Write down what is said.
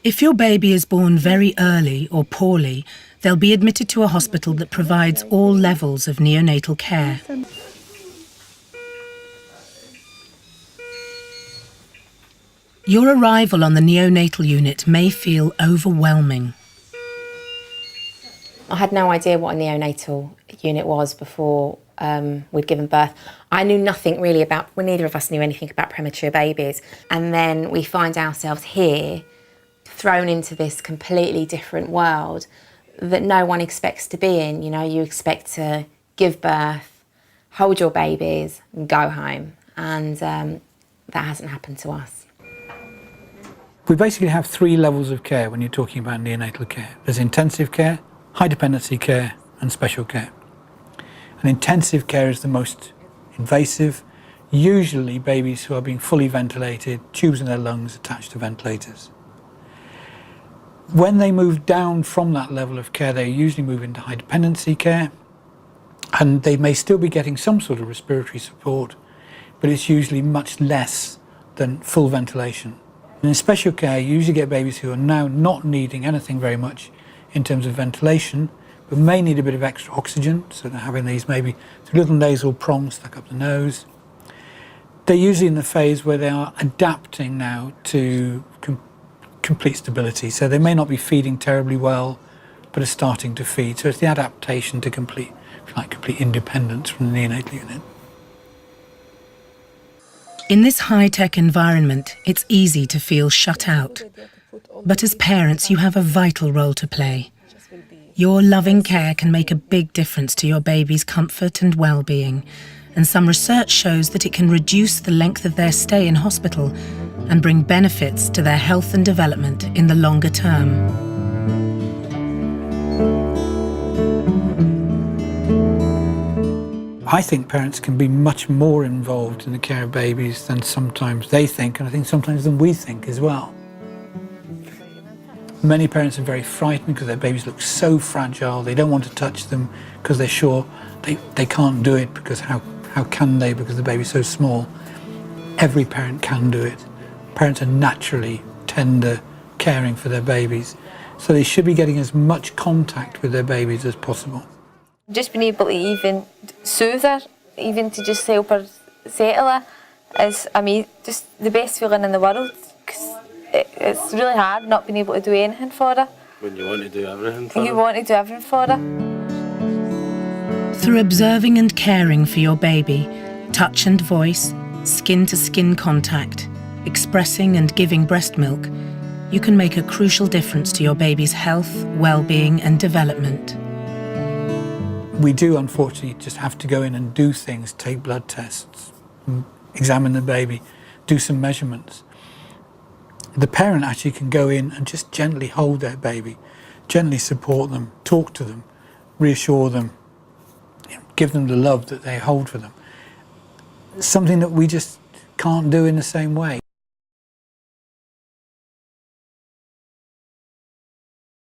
If your baby is born very early or poorly, they'll be admitted to a hospital that provides all levels of neonatal care. Your arrival on the neonatal unit may feel overwhelming. I had no idea what a neonatal unit was before we'd given birth. I knew nothing really about, well, neither of us knew anything about premature babies. And then we find ourselves here, thrown into this completely different world that no one expects to be in. You know, you expect to give birth, hold your babies and go home. And that hasn't happened to us. We basically have 3 levels of care when you're talking about neonatal care. There's intensive care, high dependency care and special care. And intensive care is the most invasive, usually babies who are being fully ventilated, tubes in their lungs attached to ventilators. When they move down from that level of care, they usually move into high dependency care, and they may still be getting some sort of respiratory support, but it's usually much less than full ventilation. And in special care, you usually get babies who are now not needing anything very much in terms of ventilation, but may need a bit of extra oxygen, so they're having these maybe little nasal prongs stuck up the nose. They're usually in the phase where they are adapting now to complete stability, so they may not be feeding terribly well, but are starting to feed. So it's the adaptation to complete independence from the neonatal unit. In this high-tech environment, it's easy to feel shut out. But as parents, you have a vital role to play. Your loving care can make a big difference to your baby's comfort and well-being, and some research shows that it can reduce the length of their stay in hospital and bring benefits to their health and development in the longer term. I think parents can be much more involved in the care of babies than sometimes they think, and I think sometimes than we think as well. Many parents are very frightened because their babies look so fragile. They don't want to touch them because they're sure they can't do it, because how can they, because the baby's so small. Every parent can do it. Parents are naturally tender, caring for their babies, so they should be getting as much contact with their babies as possible. Just being able to even soothe her, even to just help her settle her, is, I mean, just the best feeling in the world. Cause it's really hard not being able to do anything for her. When you want to do everything for her. You want to do everything for her. Through observing and caring for your baby, touch and voice, skin-to-skin contact, expressing and giving breast milk, you can make a crucial difference to your baby's health, well-being and development. We do, unfortunately, just have to go in and do things, take blood tests, examine the baby, do some measurements. The parent actually can go in and just gently hold their baby, gently support them, talk to them, reassure them, give them the love that they hold for them. Something that we just can't do in the same way.